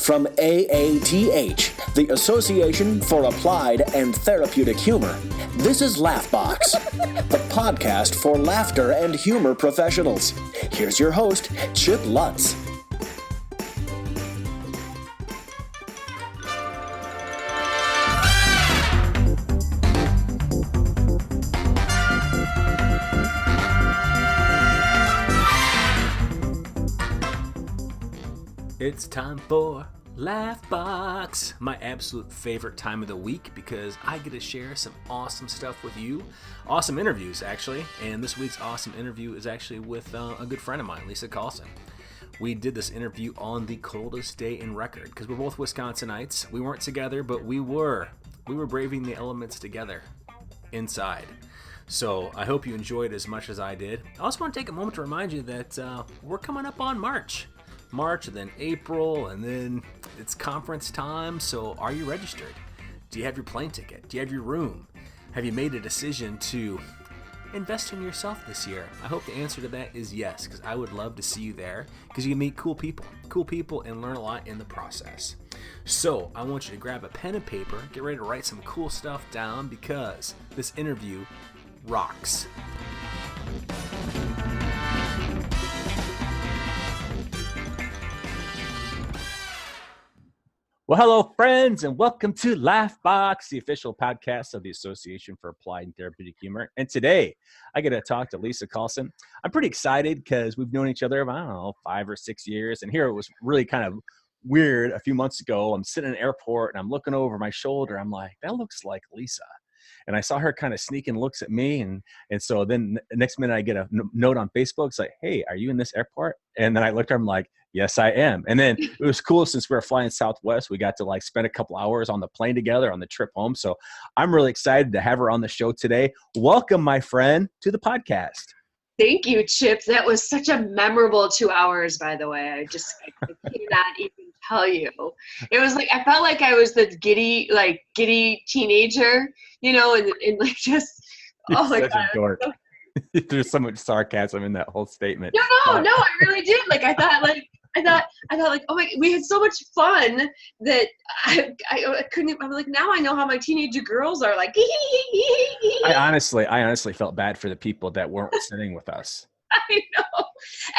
From AATH, the Association for Applied and Therapeutic Humor, this is Laughbox, the podcast for laughter and humor professionals. Here's your host, Chip Lutz. It's time for Laughbox, my absolute favorite time of the week because I get to share some awesome stuff with you. Awesome interviews, actually. And this week's awesome interview is actually with a good friend of mine, Liysa Callsen. We did this interview on the coldest day in record because we're both Wisconsinites. We weren't together, but we were braving the elements together inside. So I hope you enjoyed as much as I did. I also want to take a moment to remind you that we're coming up on March, and then April, and then it's conference time. So are you registered? Do you have your plane ticket? Do you have your room? Have you made a decision to invest in yourself this year? I hope the answer to that is yes, because I would love to see you there because you can meet cool people and learn a lot in the process. So I want you to grab a pen and paper, get ready to write some cool stuff down because this interview rocks. Well, hello, friends, and welcome to Laughbox, the official podcast of the Association for Applied and Therapeutic Humor. And today, I get to talk to Liysa Callsen. I'm pretty excited because we've known each other, 5 or 6 years. And here it was really kind of weird. A few months ago, I'm sitting in an airport, and I'm looking over my shoulder. I'm like, that looks like Liysa. And I saw her kind of sneaking looks at me. And so then the next minute I get a note on Facebook. It's like, hey, are you in this airport? And then I looked at her, I'm like, yes, I am. And then it was cool since we were flying Southwest. We got to spend a couple hours on the plane together on the trip home. So I'm really excited to have her on the show today. Welcome, my friend, to the podcast. Thank you, Chip. That was such a memorable 2 hours, by the way. I cannot even tell you. It was like, I felt like I was the giddy teenager, and just, oh my God. Dork. There's so much sarcasm in that whole statement. No, I really did. I thought, oh my, we had so much fun that I couldn't, I'm like, now I know how my teenager girls are like. I honestly felt bad for the people that weren't sitting with us. I know.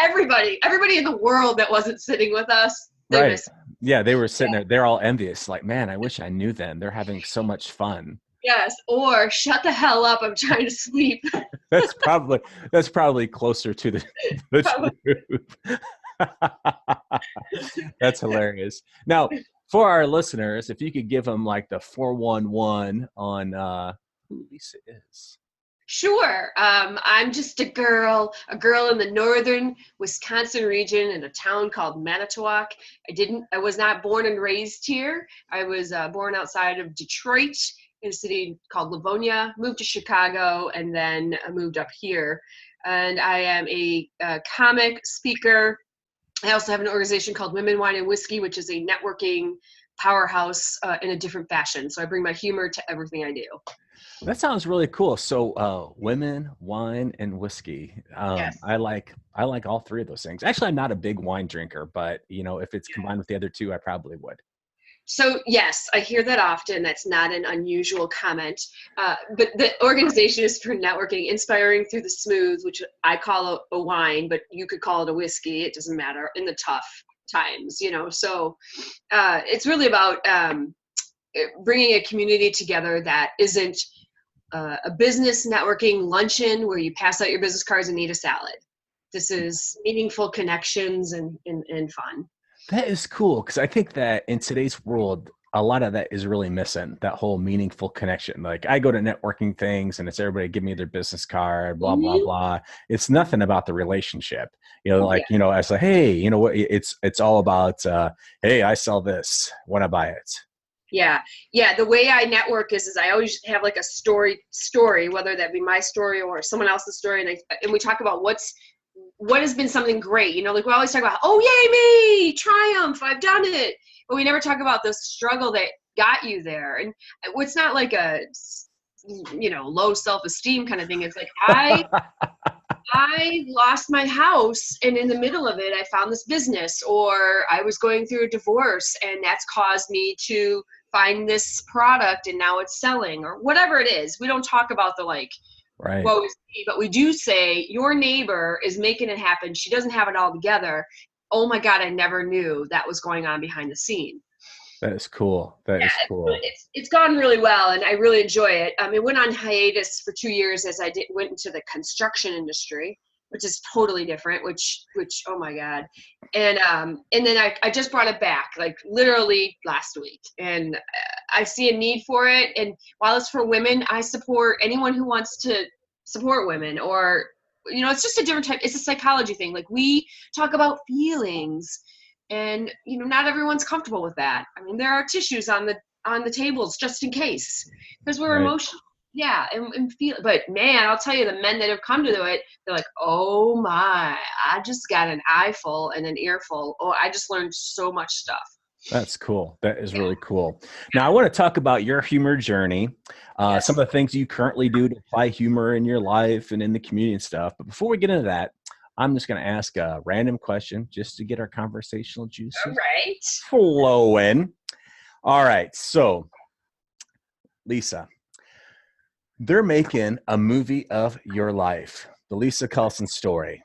Everybody in the world that wasn't sitting with us. Right. Yeah, they were sitting there. They're all envious. Like, man, I wish I knew them. They're having so much fun. Yes. Or shut the hell up. I'm trying to sleep. That's probably closer to the truth. That's hilarious. Now, for our listeners, if you could give them the 411 on who Liysa is. Sure. I'm just a girl in the northern Wisconsin region in a town called Manitowoc. I was not born and raised here. I was born outside of Detroit in a city called Livonia, moved to Chicago, and then moved up here. And I am a comic, speaker. I also have an organization called Women, Wine, and Whiskey, which is a networking powerhouse in a different fashion. So I bring my humor to everything I do. That sounds really cool. So women, wine, and whiskey. Yes. I like all three of those things. Actually, I'm not a big wine drinker, but if it's combined with the other two, I probably would. So yes, I hear that often. That's not an unusual comment. But the organization is for networking, inspiring through the smooth, which I call a wine, but you could call it a whiskey. It doesn't matter in the tough times, So it's really about bringing a community together that isn't a business networking luncheon where you pass out your business cards and eat a salad. This is meaningful connections and fun. That is cool because I think that in today's world, a lot of that is really missing, that whole meaningful connection. I go to networking things and it's everybody give me their business card, blah, blah, blah. It's nothing about the relationship, as hey, it's all about, hey, I sell this, want to buy it. Yeah. The way I network is I always have a story, whether that be my story or someone else's story. And we talk about what has been something great, we always talk about, oh, yay me, triumph, I've done it. But we never talk about the struggle that got you there. And it's not like a, low self-esteem kind of thing. It's like, I lost my house, and in the middle of it, I found this business, or I was going through a divorce, and that's caused me to find this product, and now it's selling, or whatever it is. We don't talk about the like, Right. woe is me, but we do say your neighbor is making it happen. She doesn't have it all together. Oh my God, I never knew that was going on behind the scene. That is cool. That is cool. It's gone really well, and I really enjoy it. It went on hiatus for 2 years as I went into the construction industry, which is totally different. Which oh my God, and then I just brought it back like literally last week, and I see a need for it. And while it's for women, I support anyone who wants to support women, or it's just a different type. It's a psychology thing. Like, we talk about feelings. And not everyone's comfortable with that. I mean, there are tissues on the tables just in case, because we're emotional. Yeah, and feel. But man, I'll tell you, the men that have come to do it, they're like, oh my, I just got an eyeful and an earful. Oh, I just learned so much stuff. That's cool. That is really cool. Now, I want to talk about your humor journey, some of the things you currently do to apply humor in your life and in the community and stuff. But before we get into that, I'm just going to ask a random question just to get our conversational juices flowing. All right. So, Liysa, they're making a movie of your life, the Liysa Callsen story.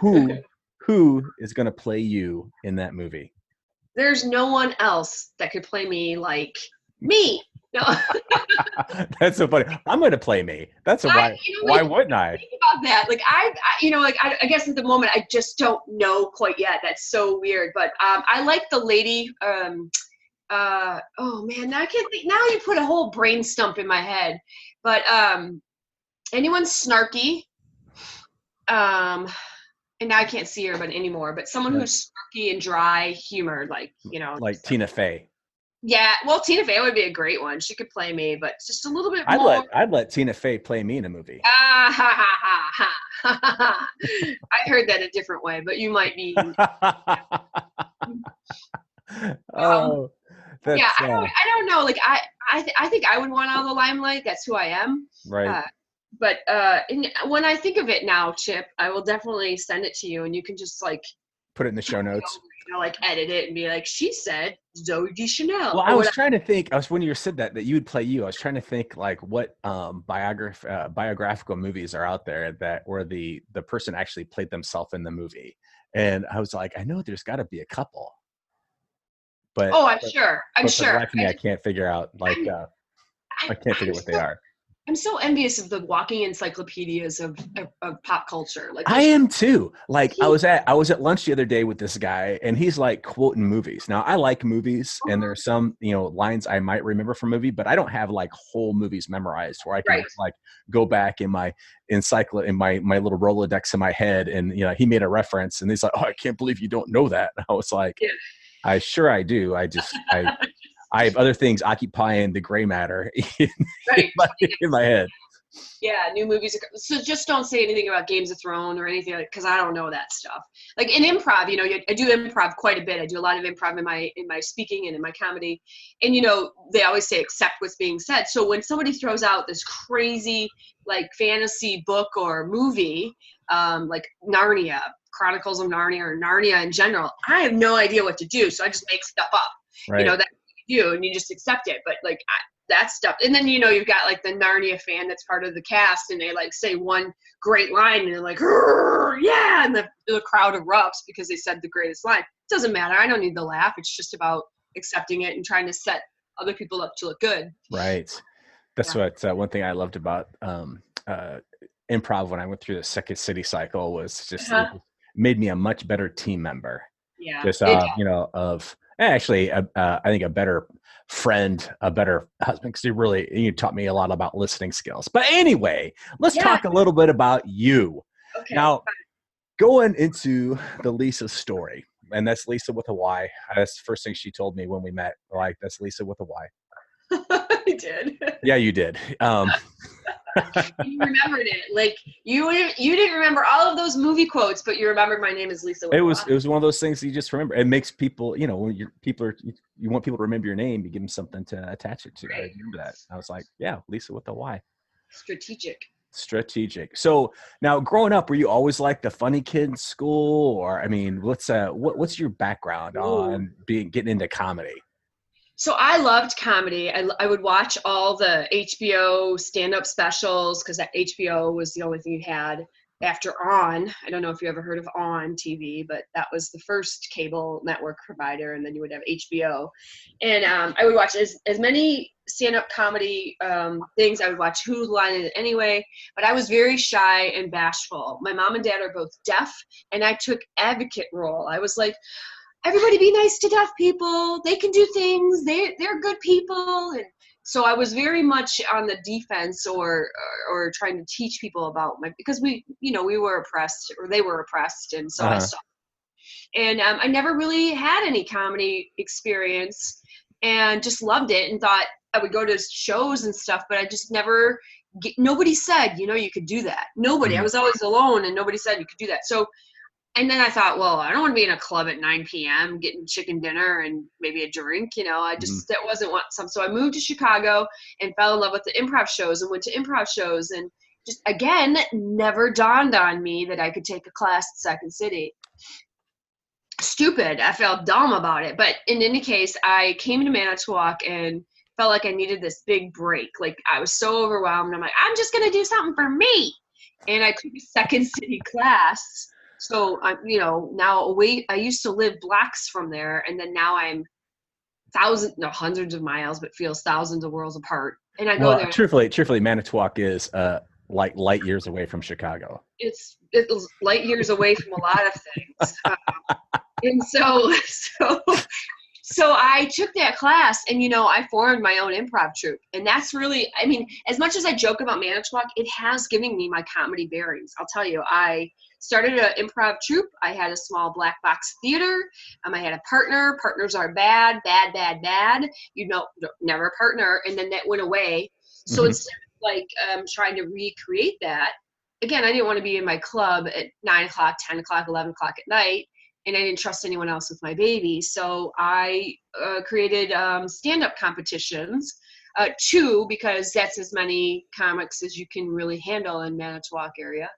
Who is going to play you in that movie? There's no one else that could play me like me. No. That's so funny. I'm going to play me. That's why wouldn't I? Think about that. Like, I guess at the moment I just don't know quite yet. That's so weird. But I like the lady. Oh man, now I can't think. Now you put a whole brain stump in my head. But anyone snarky. And now I can't see her anymore. But someone who's snarky and dry humor, like like Tina Fey. Yeah, well, Tina Fey would be a great one. She could play me, but just a little bit more. I'd let Tina Fey play me in a movie. Ha ha ha ha. I heard that a different way, but you might be. Oh, yeah. I don't know. Like, I think I would want all the limelight. That's who I am. Right. But when I think of it now, Chip, I will definitely send it to you, and you can just like put it in the show notes. Like edit it and be like, she said Zoe Deschanel. Well, I was trying to think. When you said that you would play you. I was trying to think like what biographical movies are out there where the person actually played themselves in the movie, and I was like, I know there's got to be a couple. But I'm sure. For the life of me, I can't figure out I can't figure what they are. I'm so envious of the walking encyclopedias of pop culture. Like, I am too. Like, I was at lunch the other day with this guy, and he's like quoting movies. Now, I like movies, and there's some lines I might remember from movie, but I don't have like whole movies memorized where I can like go back in my my little Rolodex in my head, and he made a reference, and he's like, "Oh, I can't believe you don't know that." And I was like, I do. I have other things occupying the gray matter in my head. Yeah, new movies. So just don't say anything about Games of Thrones or anything, because I don't know that stuff. Like in improv, I do improv quite a bit. I do a lot of improv in my speaking and in my comedy. And they always say accept what's being said. So when somebody throws out this crazy like fantasy book or movie, like Narnia, Chronicles of Narnia, or Narnia in general, I have no idea what to do. So I just make stuff up. Right. That's what you do, and you just accept it. But like that stuff, and then you've got like the Narnia fan that's part of the cast, and they like say one great line, and they're like, yeah, and the crowd erupts because they said the greatest line. It doesn't matter. I don't need the laugh. It's just about accepting it and trying to set other people up to look good. Right. That's what one thing I loved about improv when I went through the Second City cycle was just it made me a much better team member. Yeah. Just actually, I think a better friend, a better husband, because you taught me a lot about listening skills. But anyway, let's talk a little bit about you. Okay. Now, going into the Liysa story, and that's Liysa with a Y. That's the first thing she told me when we met. Like, that's Liysa with a Y. I did. Yeah, you did. You remembered it. Like you didn't remember all of those movie quotes, but you remembered my name is Liysa. It was one of those things that you just remember. It makes people, when you want people to remember your name, you give them something to attach it to. Right. I remember that. I was like, yeah, Liysa with a Y. Strategic. Strategic. So now growing up, were you always like the funny kid in school, or, I mean, what's your background on getting into comedy? So I loved comedy. I would watch all the HBO stand-up specials because that HBO was the only thing you had after On. I don't know if you ever heard of On TV, but that was the first cable network provider, and then you would have HBO. And I would watch as many stand-up comedy things. I would watch Who's Line It Anyway, but I was very shy and bashful. My mom and dad are both deaf, and I took advocate role. I was like, everybody be nice to deaf people. They can do things. They're good people. And so I was very much on the defense or trying to teach people about because we were oppressed, or they were oppressed. And so I saw. And I never really had any comedy experience and just loved it and thought I would go to shows and stuff, but I just never, nobody said, you could do that. Nobody. I was always alone and nobody said you could do that. So, and then I thought, well, I don't want to be in a club at 9 p.m. getting chicken dinner and maybe a drink, that wasn't some. So I moved to Chicago and fell in love with the improv shows and went to improv shows, and just, again, never dawned on me that I could take a class at Second City. Stupid. I felt dumb about it. But in any case, I came to Manitowoc and felt like I needed this big break. Like, I was so overwhelmed. I'm like, I'm just going to do something for me. And I took a Second City class. So, now I used to live blocks from there, and then now I'm hundreds of miles, but feels thousands of worlds apart. And I go there. Truthfully, Manitowoc is like light years away from Chicago. It's light years away from a lot of things. And so I took that class, and, I formed my own improv troupe. And that's really, as much as I joke about Manitowoc, it has given me my comedy bearings. I'll tell you, I started an improv troupe. I had a small black box theater. I had a partner. Partners are bad. Never a partner. And then that went away. So instead of trying to recreate that, again, I didn't want to be in my club at 9 o'clock, 10 o'clock, 11 o'clock at night. And I didn't trust anyone else with my baby. So I created stand-up competitions, because that's as many comics as you can really handle in Manitowoc area.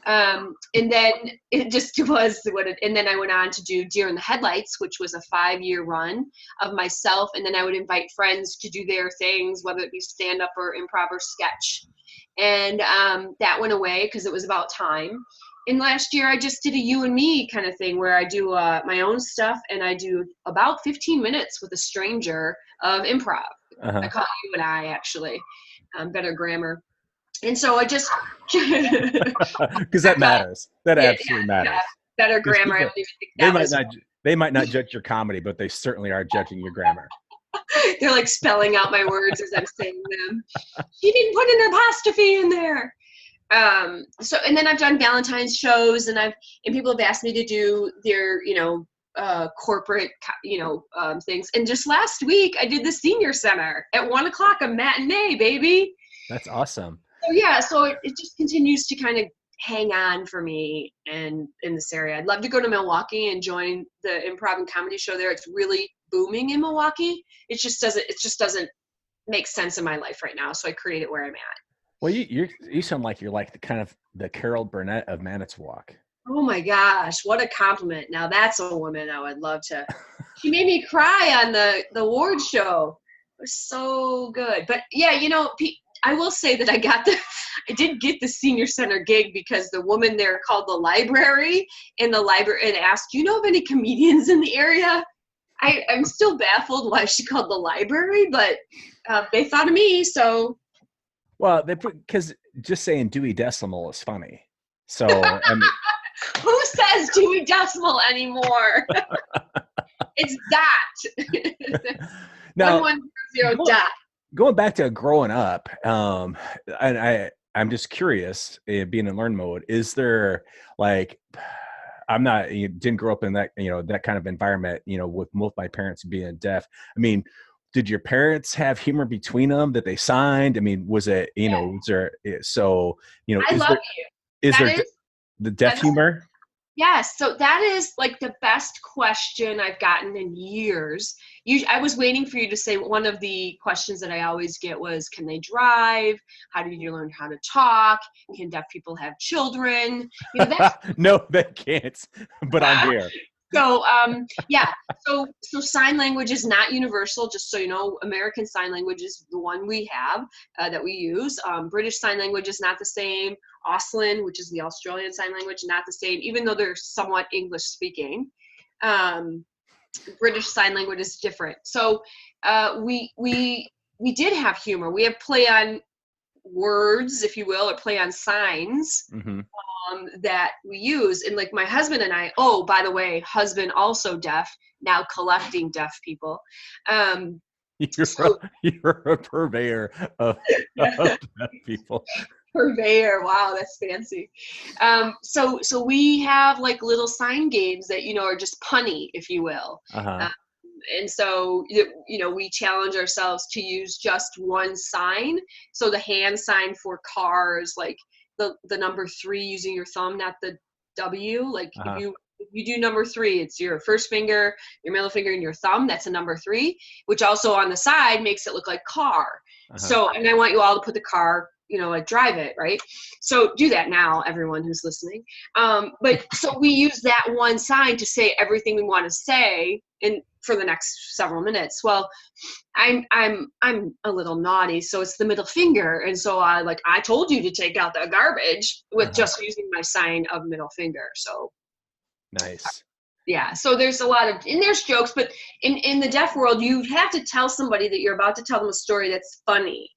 And then it just was and then I went on to do Deer in the Headlights, which was a 5-year run of myself. And then I would invite friends to do their things, whether it be stand-up or improv or sketch. And that went away because it was about time. And last year I just did a you and me kind of thing where I do my own stuff, and I do about 15 minutes with a stranger of improv. I call it you and I, actually. Better grammar. And so I just because that matters. That absolutely matters. Yeah, better grammar. People, I don't even think they might not judge your comedy, but they certainly are judging your grammar. They're like spelling out my words as I'm saying them. She didn't put an apostrophe in there. So, and then I've done Valentine's shows, and people have asked me to do their, corporate, things. And just last week I did the senior center at 1 o'clock, a matinee, baby. That's awesome. So yeah, so it just continues to kind of hang on for me and in this area. I'd love to go to Milwaukee and join the improv and comedy show there. It's really booming in Milwaukee. It just doesn't make sense in my life right now. So I create it where I'm at. Well, you sound like you're like the Carol Burnett of Manitowoc. Oh my gosh, what a compliment. Now that's a woman I would love to. She made me cry on the award show. It was so good. But yeah, I will say that I did get the senior center gig because the woman there called the library and asked, do you know of any comedians in the area? I'm still baffled why she called the library, but they thought of me, so. Well, because just saying Dewey Decimal is funny. So, who says Dewey Decimal anymore? It's dot. Now, 1100 dot. Going back to growing up, and I'm just curious, being in learn mode, is there didn't grow up in that, that kind of environment, with both my parents being deaf. Did your parents have humor between them that they signed? Was it, was there, so, I love you. Is there the deaf humor? Yes, so that is like the best question I've gotten in years. I was waiting for you to say one of the questions that I always get was, can they drive? How do you learn how to talk? Can deaf people have children? That's No, they can't. But I'm here. so yeah. So sign language is not universal. Just so you know, American Sign Language is the one we have that we use. British Sign Language is not the same. Auslan, which is the Australian Sign Language, not the same, even though they're somewhat English speaking. British Sign Language is different. So we did have humor. We have play on words, if you will, or play on signs that we use. And like my husband and I, oh, by the way, husband also deaf, now collecting deaf people. You're a purveyor of deaf people. Purveyor, wow, that's fancy. So we have like little sign games that, are just punny, if you will. And so, we challenge ourselves to use just one sign. So the hand sign for cars, like the number 3 using your thumb, not the W. Like if you do number 3, it's your first finger, your middle finger, and your thumb. That's a number 3, which also on the side makes it look like car. So, and I want you all to put the car, like drive it, right? So do that now, everyone who's listening. But so we use that one sign to say everything we want to say for the next several minutes. Well, I'm a little naughty, so it's the middle finger, and so I told you to take out the garbage with just using my sign of middle finger. So nice. Yeah, so there's a lot of, and there's jokes, but in the deaf world, you have to tell somebody that you're about to tell them a story that's funny.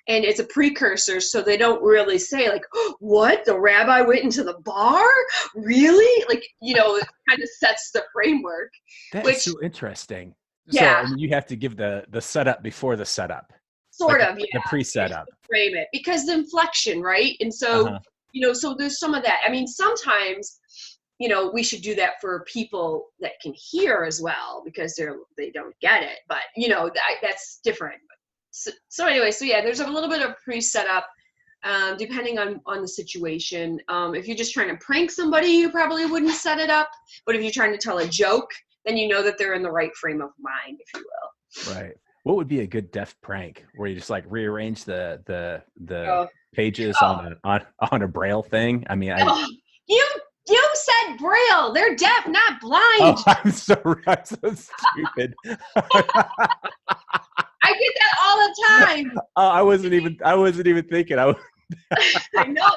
And it's a precursor, so they don't really say like, oh, what? The rabbi went into the bar? Really? Like, it kind of sets the framework. That's so interesting. Yeah. So you have to give the setup before the setup. Sort like of, yeah. The pre-setup. Frame it. Because the inflection, right? And so, so there's some of that. I mean, sometimes, we should do that for people that can hear as well, because they don't get it. But, that's different. So anyway, there's a little bit of pre-setup depending on the situation. If you're just trying to prank somebody, you probably wouldn't set it up. But if you're trying to tell a joke, then you know that they're in the right frame of mind, if you will. Right. What would be a good deaf prank where you just like rearrange the pages on a Braille thing? I mean, you said Braille. They're deaf, not blind. Oh, I'm so stupid. I get that all the time. I wasn't even thinking. I know.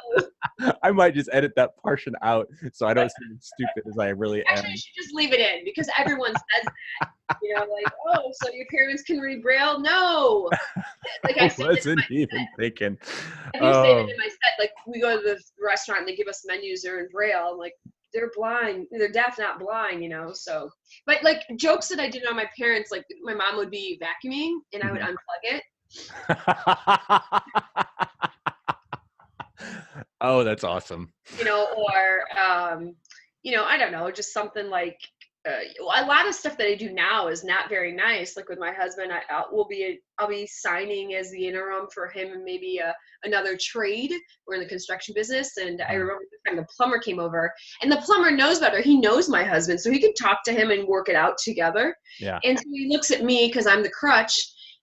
I might just edit that portion out so I don't seem as stupid as I really am. Actually, you should just leave it in, because everyone says that. Like, oh, so your parents can read Braille? No. Like I wasn't even thinking. I do say that in my set. Like we go to the restaurant and they give us menus, they're in Braille. I'm like, they're blind. They're deaf, not blind, So, but like jokes that I did on my parents, like my mom would be vacuuming and I would unplug it. Oh, that's awesome. Or, I don't know, just something like, a lot of stuff that I do now is not very nice. Like with my husband, I'll be signing as the interim for him and maybe another trade. We're in the construction business, and I remember the time the plumber came over, and the plumber knows better. He knows my husband, so he can talk to him and work it out together. Yeah. And so he looks at me because I'm the crutch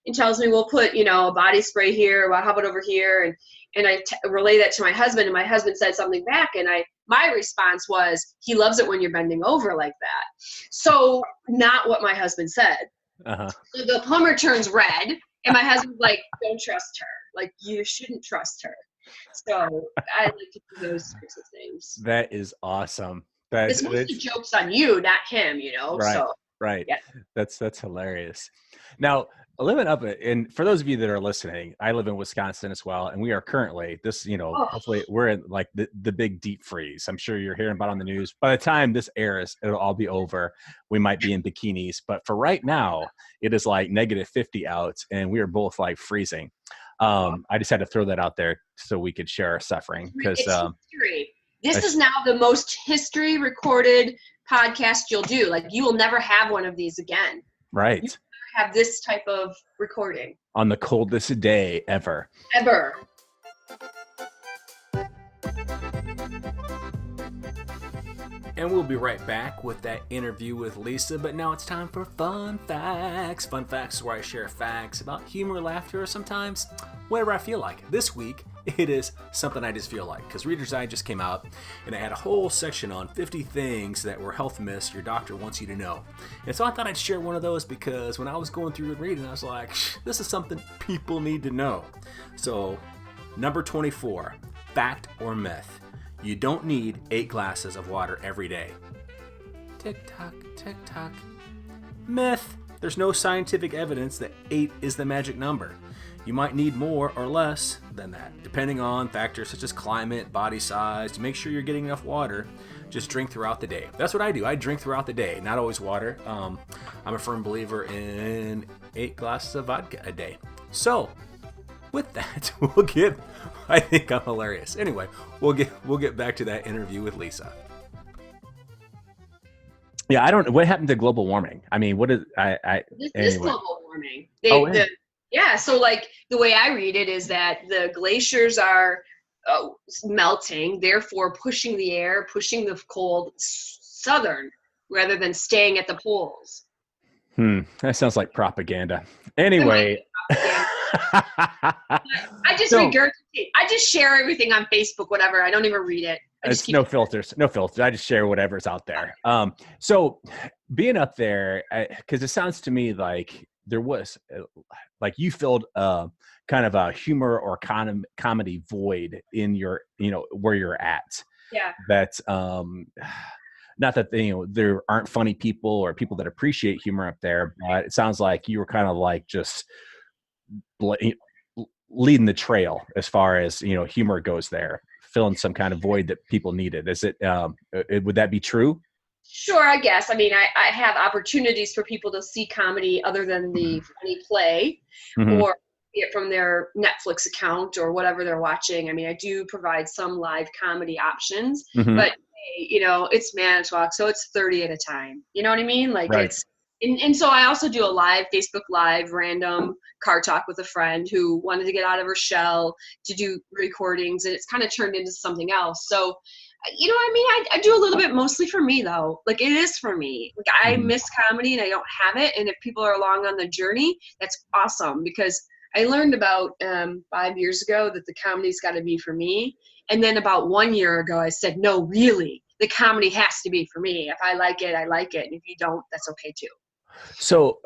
and tells me, "We'll put a body spray here. Well, how about over here?" And I relay that to my husband, and my husband said something back, and my response was, he loves it when you're bending over like that. So not what my husband said. So the plumber turns red, and my husband's like, don't trust her. Like, you shouldn't trust her. So I like to do those sorts of things. That is awesome. It's mostly jokes on you, not him, Right. So, right. Yeah. That's hilarious. Now, living up it, and for those of you that are listening, I live in Wisconsin as well, and we are currently hopefully we're in like the big deep freeze. I'm sure you're hearing about on the news. By the time this airs, it'll all be over. We might be in bikinis, but for right now, it is like -50 out, and we are both like freezing. I just had to throw that out there so we could share our suffering, because history. This is now the most history recorded podcast you'll do. Like, you will never have one of these again. Right. Have this type of recording on the coldest day ever. And we'll be right back with that interview with Liysa, but now it's time for Fun Facts. Fun Facts is where I share facts about humor, laughter, or sometimes whatever I feel like. This week, it is something I just feel like, because Reader's Eye just came out, and I had a whole section on 50 things that were health myths your doctor wants you to know. And so I thought I'd share one of those, because when I was going through the reading, I was like, this is something people need to know. So, number 24, fact or myth. You don't need 8 glasses of water every day. Tick tock, tick tock. Myth. There's no scientific evidence that 8 is the magic number. You might need more or less than that, depending on factors such as climate, body size. To make sure you're getting enough water, just drink throughout the day. That's what I do. I drink throughout the day, not always water. I'm a firm believer in 8 glasses of vodka a day. So, with that, I think I'm hilarious. Anyway, we'll get back to that interview with Liysa. Yeah, what happened to global warming? I mean, what is This anyway. is global warming. So like the way I read it is that the glaciers are melting, therefore pushing the cold southern rather than staying at the poles. That sounds like propaganda. Anyway. I just regurgitate. I just share everything on Facebook, whatever. I don't even read it. It's no filters. I just share whatever's out there. So being up there, because it sounds to me like there was, like you filled kind of a humor or comedy void in your, where you're at. Yeah. That's not that there aren't funny people or people that appreciate humor up there, but it sounds like you were kind of like just leading the trail as far as humor goes there, filling some kind of void that people needed. Is it would that be true? Sure, I guess. I mean, I have opportunities for people to see comedy other than the funny play, or get from their Netflix account or whatever they're watching. I mean, I do provide some live comedy options, but it's Manitowoc, so it's 30 at a time. You know what I mean? Like right. It's. And so I also do a live Facebook Live random car talk with a friend who wanted to get out of her shell to do recordings, and it's kind of turned into something else. So, you know what I mean? I do a little bit mostly for me, though. Like, it is for me. Like, I miss comedy and I don't have it. And if people are along on the journey, that's awesome, because I learned about 5 years ago that the comedy's got to be for me. And then about 1 year ago, I said, no, really, the comedy has to be for me. If I like it, I like it. And if you don't, that's okay, too. So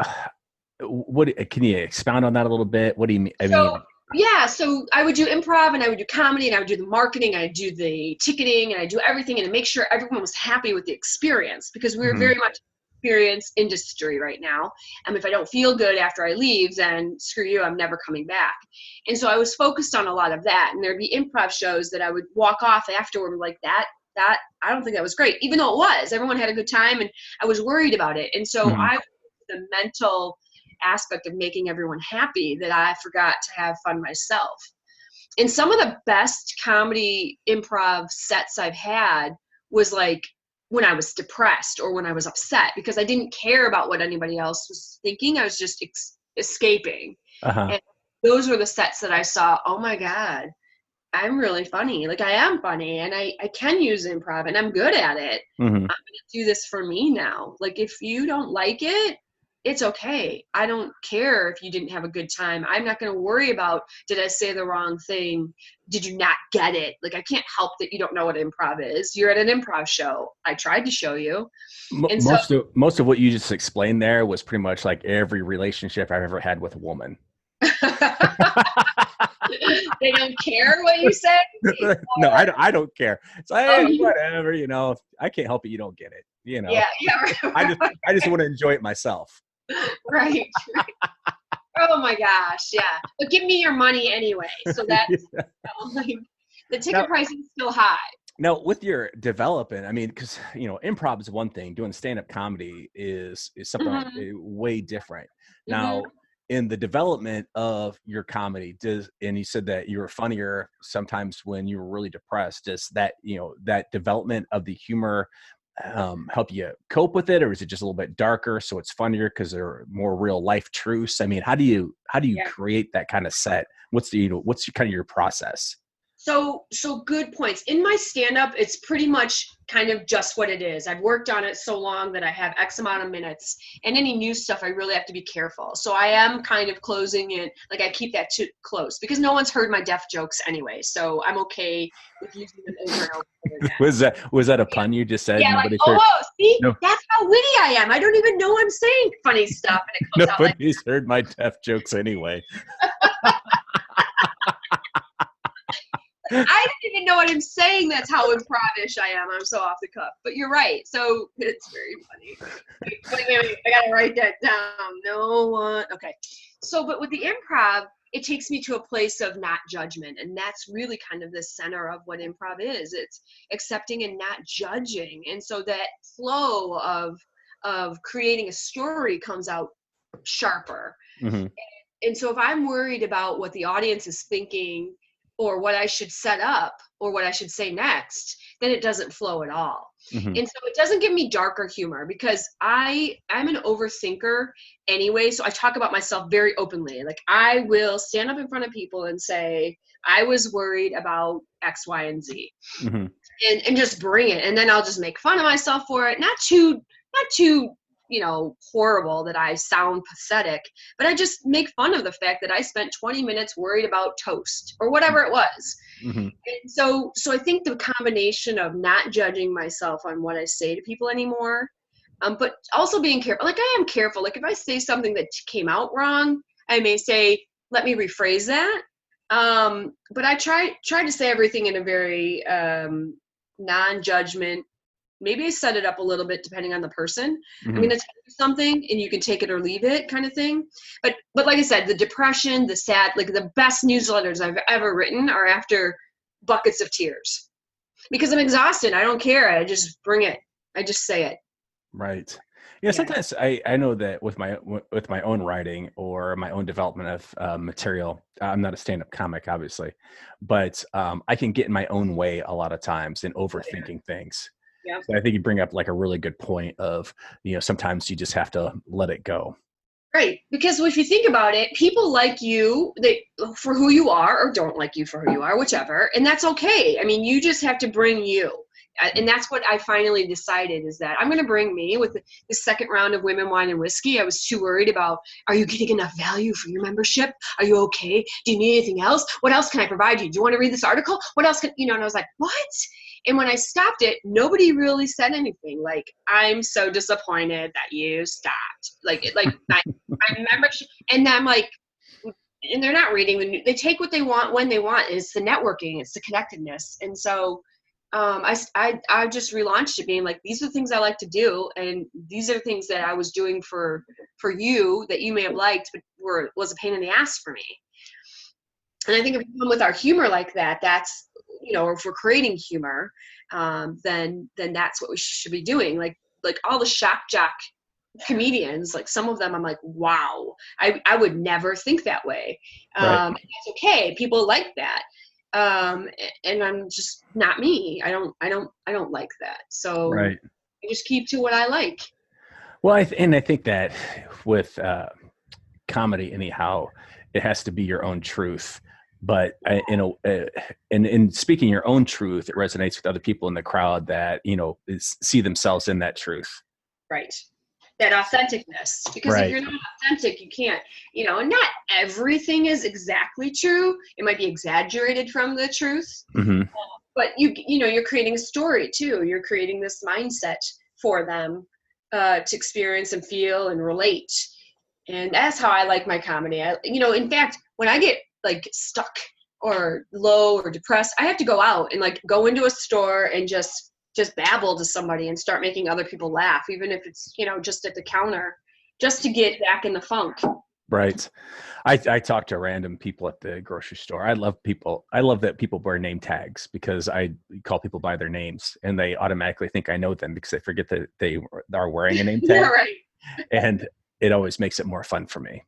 what can you expound on that a little bit? What do you mean? So I would do improv and I would do comedy and I would do the marketing, and I do the ticketing and I do everything and make sure everyone was happy with the experience, because we're very much experience industry right now. And if I don't feel good after I leave, then screw you, I'm never coming back. And so I was focused on a lot of that, and there'd be improv shows that I would walk off afterward like that I don't think that was great, even though it was. Everyone had a good time and I was worried about it. And so the mental aspect of making everyone happy that I forgot to have fun myself. And some of the best comedy improv sets I've had was like when I was depressed or when I was upset, because I didn't care about what anybody else was thinking. I was just escaping. And those were the sets that I saw, oh my God, I'm really funny. Like, I am funny and I can use improv and I'm good at it. I'm going to do this for me now. Like, if you don't like it, it's okay. I don't care if you didn't have a good time. I'm not going to worry about, did I say the wrong thing? Did you not get it? Like, I can't help that you don't know what improv is. You're at an improv show. I tried to show you. And most of what you just explained there was pretty much like every relationship I've ever had with a woman. They don't care what you say? No, I don't care. It's like, whatever, I can't help it. You don't get it. Yeah, right. I just want to enjoy it myself. Right. Oh my gosh, yeah. But give me your money anyway. So that's like, the ticket price is still high. Now, with your development, I mean, because improv is one thing. Doing stand-up comedy is something way different. Now, in the development of your comedy, and you said that you were funnier sometimes when you were really depressed. Does that that development of the humor help you cope with it, or is it just a little bit darker so it's funnier because there are more real life truths? I mean, how do you create that kind of set? What's kind of your process? So good points. In my stand-up, it's pretty much kind of just what it is. I've worked on it so long that I have X amount of minutes, and any new stuff, I really have to be careful. So I am kind of closing it, like I keep that too close because no one's heard my deaf jokes anyway. So I'm okay with using them over and over again. Was that a pun you just said? Yeah, Nobody's like, heard, see, no, that's how witty I am. I don't even know I'm saying funny stuff, and it comes out like nobody's heard my deaf jokes anyway. I didn't even know what I'm saying. That's how improv-ish I am. I'm so off the cuff. But you're right. So it's very funny. Wait. I got to write that down. No one. Okay. So, but with the improv, it takes me to a place of not judgment. And that's really kind of the center of what improv is. It's accepting and not judging. And so that flow of creating a story comes out sharper. Mm-hmm. And so if I'm worried about what the audience is thinking or what I should set up or what I should say next, then it doesn't flow at all. Mm-hmm. And so it doesn't give me darker humor because I'm an overthinker anyway. So I talk about myself very openly. Like I will stand up in front of people and say, I was worried about X, Y, and Z. Mm-hmm. And just bring it. And then I'll just make fun of myself for it. Not too, horrible that I sound pathetic, but I just make fun of the fact that I spent 20 minutes worried about toast or whatever it was. Mm-hmm. And so I think the combination of not judging myself on what I say to people anymore, but also being careful. Like I am careful. Like if I say something that came out wrong, I may say, let me rephrase that. But I try to say everything in a very non-judgment. Maybe I set it up a little bit depending on the person. Mm-hmm. I'm going to tell you something and you can take it or leave it kind of thing. But like I said, the depression, the sad, like the best newsletters I've ever written are after buckets of tears because I'm exhausted. I don't care. I just bring it. I just say it. Right. Yeah. Sometimes I know that with my own writing or my own development of material, I'm not a stand-up comic, obviously, but I can get in my own way a lot of times in overthinking things. Yeah. So I think you bring up like a really good point of, sometimes you just have to let it go. Right. Because if you think about it, people like you for who you are or don't like you for who you are, whichever. And that's okay. I mean, you just have to bring you. And that's what I finally decided is that I'm going to bring me with the second round of Women, Wine, and Whiskey. I was too worried about, are you getting enough value for your membership? Are you okay? Do you need anything else? What else can I provide you? Do you want to read this article? What else can, and I was like, what? And when I stopped it, nobody really said anything. Like, I'm so disappointed that you stopped. Like my membership. And then I'm like, and they're not reading the news. They take what they want when they want. It's the networking. It's the connectedness. And so I just relaunched it being like, these are the things I like to do. And these are the things that I was doing for you that you may have liked, but was a pain in the ass for me. And I think if we come with our humor like that, that's, or if we're creating humor, then that's what we should be doing. Like all the shock jock comedians, like some of them, I'm like, wow, I would never think that way. Right. And that's okay. People like that. And I'm just not me. I don't like that. So right. I just keep to what I like. Well, I think that with comedy, anyhow, it has to be your own truth. But in speaking your own truth, it resonates with other people in the crowd that see themselves in that truth. Right. That authenticness, because right. If you're not authentic, you can't, and not everything is exactly true. It might be exaggerated from the truth, mm-hmm. But you're creating a story too. You're creating this mindset for them to experience and feel and relate. And that's how I like my comedy. In fact, when I get like stuck or low or depressed, I have to go out and like go into a store and just babble to somebody and start making other people laugh, even if it's, just at the counter, just to get back in the funk. Right. I talk to random people at the grocery store. I love that people wear name tags because I call people by their names and they automatically think I know them because they forget that they are wearing a name tag. Yeah, right. And it always makes it more fun for me.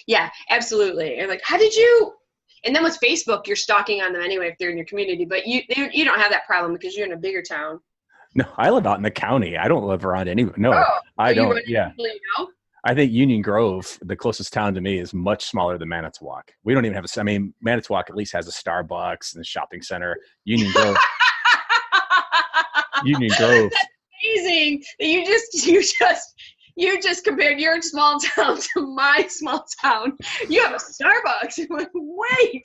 Yeah, absolutely. And like, how did you? And then with Facebook, you're stalking on them anyway if they're in your community. But you don't have that problem because you're in a bigger town. No, I live out in the county. I don't live around any. No, oh, I don't. You yeah, I think Union Grove, the closest town to me, is much smaller than Manitowoc. We don't even have I mean, Manitowoc at least has a Starbucks and a shopping center. Union Grove. That's amazing. You just compared your small town to my small town. You have a Starbucks. Wait,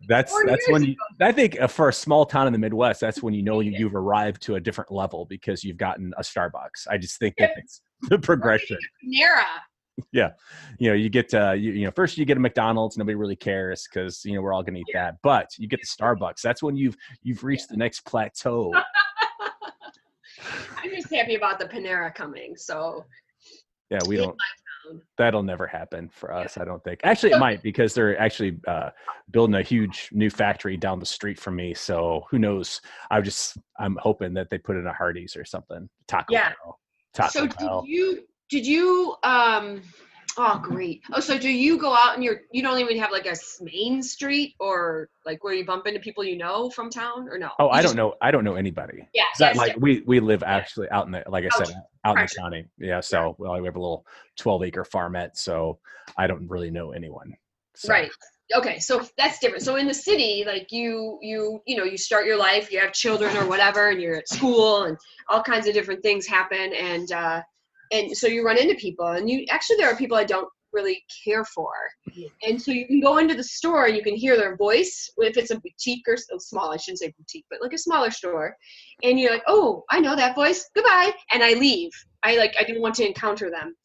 that's when I think for a small town in the Midwest, that's when you've arrived to a different level because you've gotten a Starbucks. I just think that it's the progression. Panera. Yeah, you get first you get a McDonald's, nobody really cares because we're all gonna eat that. But you get the Starbucks. That's when you've reached the next plateau. I'm just happy about the Panera coming. So yeah, we don't. That'll never happen for us, I don't think. Actually, it might because they're actually building a huge new factory down the street from me. So who knows? I'm hoping that they put in a Hardee's or something. Taco Bell. Did you oh great. Oh, so do you go out and you don't even have like a main street or like where you bump into people from town or no? Oh, I don't know anybody. Yeah. Like we live actually out in the, like I said, out in the county. Yeah. So we have a little 12-acre farmette, so I don't really know anyone. So. Right. Okay. So that's different. So in the city, like you start your life, you have children or whatever, and you're at school and all kinds of different things happen. And so you run into people and there are people I don't really care for. And so you can go into the store and you can hear their voice if it's a boutique or small, I shouldn't say boutique, but like a smaller store. And you're like, oh, I know that voice. Goodbye. And I leave. I didn't want to encounter them.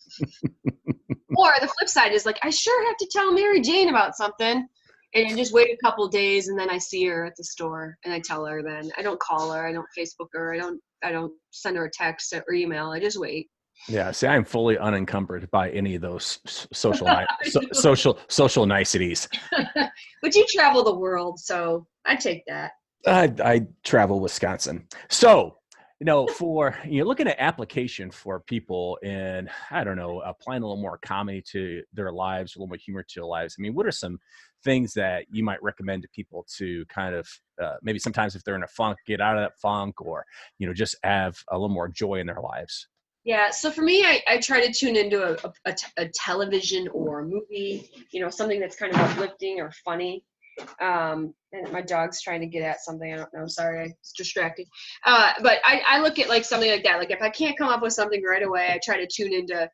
Or the flip side is like, I sure have to tell Mary Jane about something. And I just wait a couple days and then I see her at the store and I tell her then. I don't call her. I don't Facebook her. I don't send her a text or email. I just wait. Yeah, see, I'm fully unencumbered by any of those social niceties. But you travel the world, so I take that. I travel Wisconsin. So, for looking at application for people and applying a little more comedy to their lives, a little more humor to their lives. I mean, what are some things that you might recommend to people to kind of maybe sometimes if they're in a funk, get out of that funk, or just have a little more joy in their lives? Yeah, so for me, I try to tune into a television or a movie, something that's kind of uplifting or funny. And my dog's trying to get at something. I don't know. Sorry, I was distracted. But I look at like something like that. Like if I can't come up with something right away, I try to tune into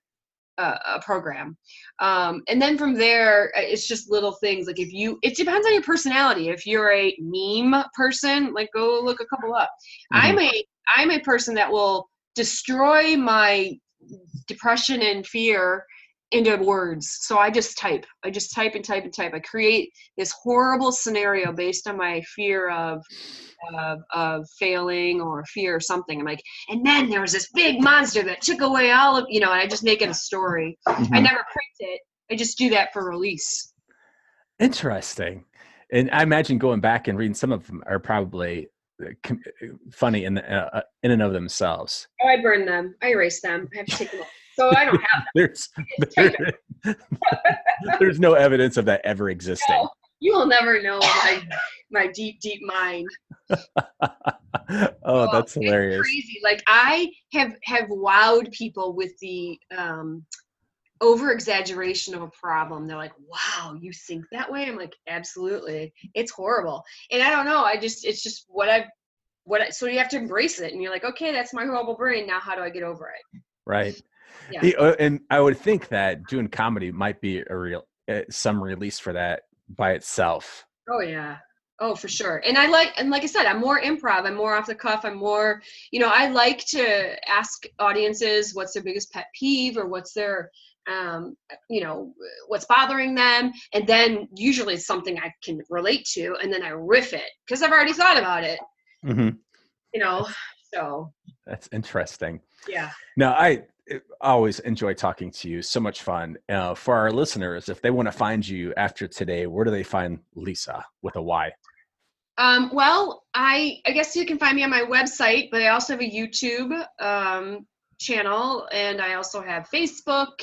a program. And then from there, it's just little things. Like it depends on your personality. If you're a meme person, like go look a couple up. Mm-hmm. I'm a person that will destroy my depression and fear into words. So I just type and type. I create this horrible scenario based on my fear of failing or fear or something. I'm like, and then there was this big monster that took away all of, and I just make it a story. Mm-hmm. I never print it. I just do that for release. Interesting. And I imagine going back and reading some of them are probably funny in and of themselves. Oh, I burn them. I erase them. I have to take them off. So I don't have them. There's no evidence of that ever existing. No, you will never know my deep mind. Oh, that's hilarious. It's crazy. Like I have wowed people with the over exaggeration of a problem. They're like, wow, you think that way? I'm like, absolutely. It's horrible. And I don't know. It's just so you have to embrace it. And you're like, okay, that's my horrible brain. Now how do I get over it? Right. Yeah. And I would think that doing comedy might be some release for that by itself. Oh yeah. Oh, for sure. And like I said, I'm more improv. I'm more off the cuff. I'm more, I like to ask audiences what's their biggest pet peeve or what's their, what's bothering them. And then usually it's something I can relate to. And then I riff it because I've already thought about it. Mm-hmm. So. That's interesting. Yeah. Now, I always enjoy talking to you. So much fun. For our listeners, if they want to find you after today, where do they find Liysa with a Y? Well, I guess you can find me on my website, but I also have a YouTube channel, and I also have Facebook,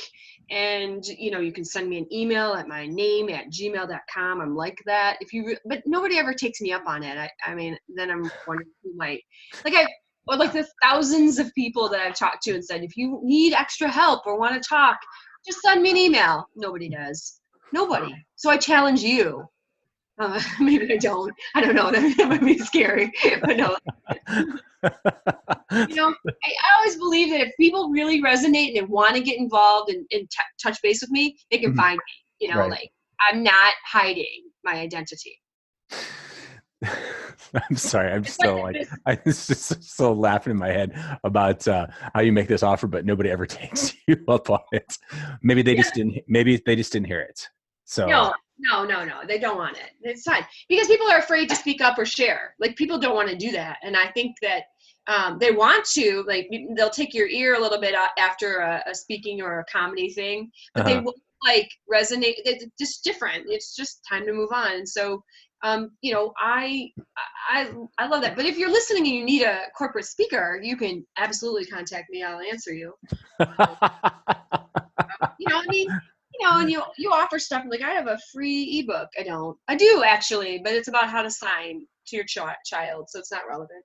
and you can send me an email at my name at gmail.com. I'm like that. But nobody ever takes me up on it. I mean, then I'm wondering who might. Like Or like the thousands of people that I've talked to and said, if you need extra help or want to talk, just send me an email. Nobody does. Nobody. So I challenge you. Maybe I don't. I don't know. That would be scary. But no. I always believe that if people really resonate and they want to get involved and touch base with me, they can find me. Right. Like I'm not hiding my identity. I'm sorry. I'm still I'm just so laughing in my head about how you make this offer, but nobody ever takes you up on it. Maybe they just didn't. Maybe they just didn't hear it. So no, they don't want it. It's fine because people are afraid to speak up or share. Like people don't want to do that, and I think that they want to. Like they'll take your ear a little bit after a speaking or a comedy thing, but they won't like resonate. It's just different. It's just time to move on. And so. I love that. But if you're listening and you need a corporate speaker, you can absolutely contact me. I'll answer you. And you offer stuff like I have a free ebook. I do actually, but it's about how to sign to your child, so it's not relevant.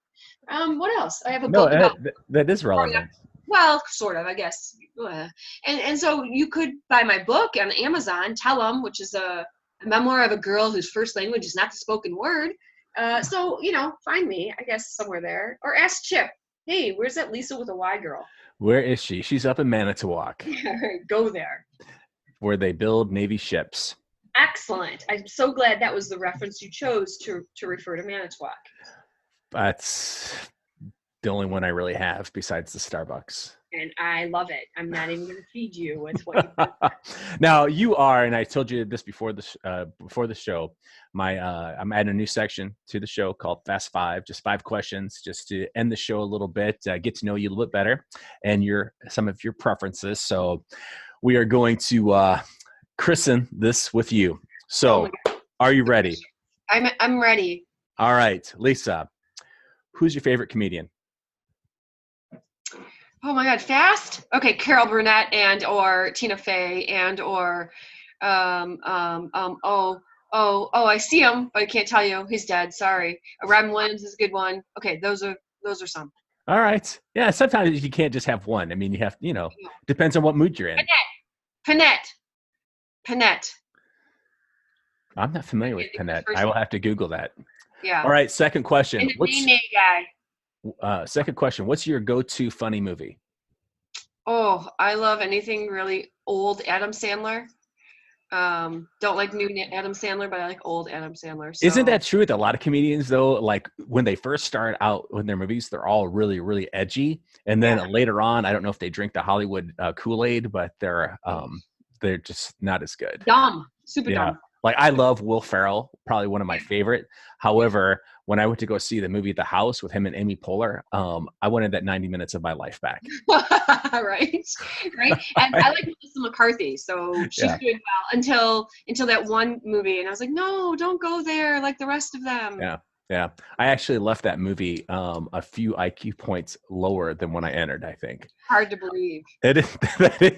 What else? I have a book about that is relevant. Well, sort of, I guess. And so you could buy my book on Amazon. Tell them, which is a memoir of a girl whose first language is not the spoken word. So, find me, I guess, somewhere there. Or ask Chip, hey, where's that Lisa with a Y girl? Where is she? She's up in Manitowoc. Go there. Where they build Navy ships. Excellent. I'm so glad that was the reference you chose to refer to Manitowoc. That's the only one I really have besides the Starbucks. And I love it. I'm not even going to feed you with what you Now you are, and I told you this before the show. I'm adding a new section to the show called Fast Five, just 5 questions, just to end the show a little bit, get to know you a little bit better, and some of your preferences. So we are going to christen this with you. So, are you ready? I'm ready. All right, Lisa, who's your favorite comedian? Oh my God, fast? Okay, Carol Burnett and or Tina Fey and or I see him, but I can't tell you. He's dead. Sorry. Robin Williams is a good one. Okay, those are some. All right. Yeah, sometimes you can't just have one. I mean, you have, depends on what mood you're in. Panette. I'm not familiar with Panette. I will have to Google that. Yeah. All right, second question. And the guy. Second question. What's your go-to funny movie? Oh, I love anything really old Adam Sandler. Don't like new Adam Sandler, but I like old Adam Sandler. So. Isn't that true with a lot of comedians though? Like when they first start out with their movies, they're all really, really edgy. And then later on, I don't know if they drink the Hollywood Kool-Aid, but they're just not as good. Dumb. Super dumb. Like I love Will Ferrell, probably one of my favorite. However, when I went to go see the movie The House with him and Amy Poehler, I wanted that 90 minutes of my life back. Right. And I like Melissa McCarthy, so she's doing well until that one movie, and I was like, no, don't go there like the rest of them. Yeah. I actually left that movie a few IQ points lower than when I entered, I think. Hard to believe. That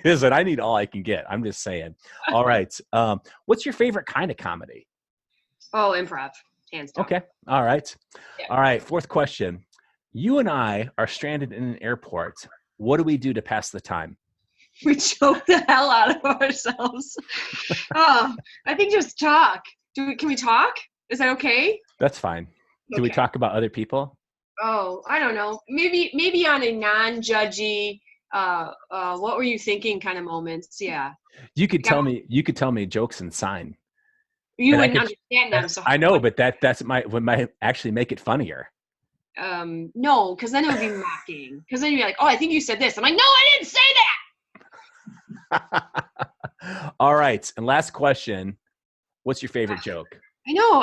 is, and I need all I can get. I'm just saying. All right. What's your favorite kind of comedy? Oh, improv. Hands down. Okay. All right. Yeah. All right. Fourth question. You and I are stranded in an airport. What do we do to pass the time? We choke the hell out of ourselves. I think just talk. Can we talk? Is that okay? That's fine. Do we talk about other people? Oh, I don't know. Maybe on a non-judgy, what were you thinking kind of moments. Yeah. You could tell me jokes and sign. You wouldn't understand them. So I know, but that might actually make it funnier. No, because then it would be mocking. Because then you'd be like, oh, I think you said this. I'm like, no, I didn't say that. All right. And last question. What's your favorite joke? I know.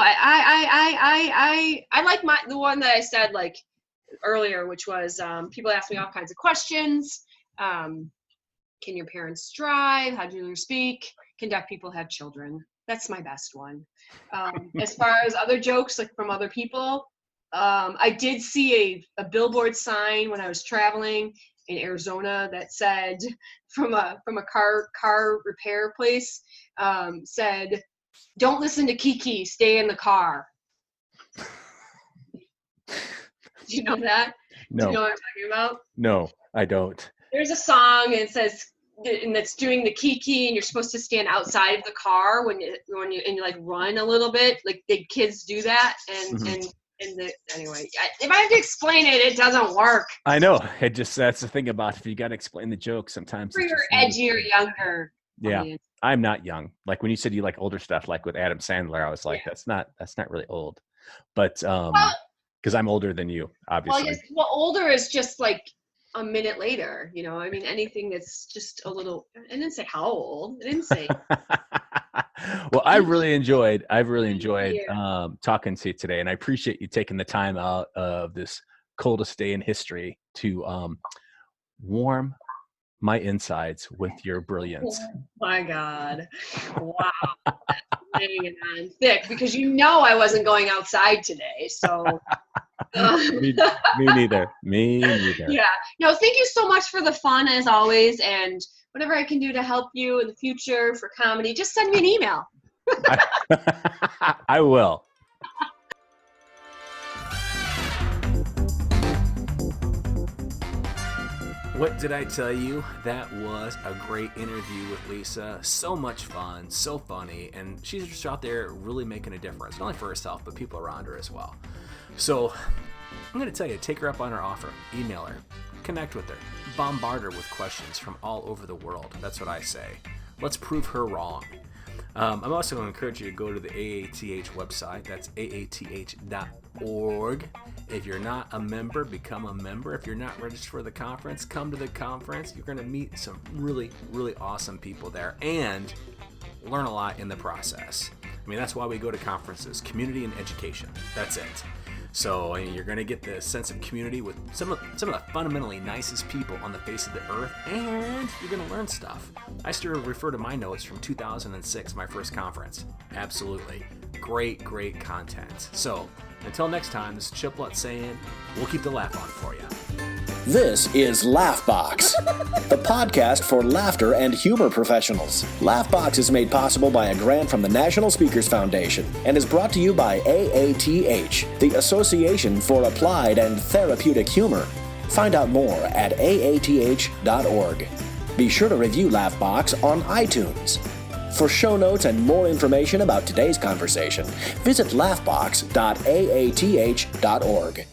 I like the one that I said like earlier, which was people ask me all kinds of questions. Can your parents drive? How do you speak? Can deaf people have children? That's my best one. As far as other jokes, like from other people, I did see a billboard sign when I was traveling in Arizona that said from a car repair place said, "Don't listen to Kiki, stay in the car." Do you know that? Do you know what I'm talking about? No, I don't. There's a song and it says, and that's doing the kiki, and you're supposed to stand outside of the car when you like run a little bit, like big kids do that, and anyway, if I have to explain it, it doesn't work. I know. That's the thing about if you got to explain the joke sometimes. For your edgier, younger. Yeah, audience. I'm not young. Like when you said you like older stuff, like with Adam Sandler, I was like, that's not really old, but because I'm older than you, obviously. Well, older is just like a minute later, you know. I mean, anything that's just a little. I didn't say how old. I didn't say. Well, I've really enjoyed talking to you today, and I appreciate you taking the time out of this coldest day in history to warm my insides with your brilliance. Oh my God! Wow, laying it on thick because you know I wasn't going outside today, so. Me neither. Yeah. No, thank you so much for the fun as always, and whatever I can do to help you in the future for comedy, just send me an email. I will. What did I tell you? That was a great interview with Liysa. So much fun, so funny, and she's just out there really making a difference, not only for herself, but people around her as well. So I'm going to tell you, take her up on her offer. Email her. Connect with her. Bombard her with questions from all over the world. That's what I say. Let's prove her wrong. I'm also going to encourage you to go to the AATH website. That's aath.org. If you're not a member, become a member. If you're not registered for the conference, come to the conference. You're going to meet some really, really awesome people there and learn a lot in the process. I mean, that's why we go to conferences, community and education. That's it. So you're going to get the sense of community with some of the fundamentally nicest people on the face of the earth, and you're going to learn stuff. I still refer to my notes from 2006, my first conference. Absolutely. Great content. So until next time, this is Chiplet saying, we'll keep the laugh on for you. This is Laughbox, the podcast for laughter and humor professionals. Laughbox is made possible by a grant from the National Speakers Foundation and is brought to you by AATH, the Association for Applied and Therapeutic Humor. Find out more at aath.org. Be sure to review Laughbox on iTunes. For show notes and more information about today's conversation, visit laughbox.aath.org.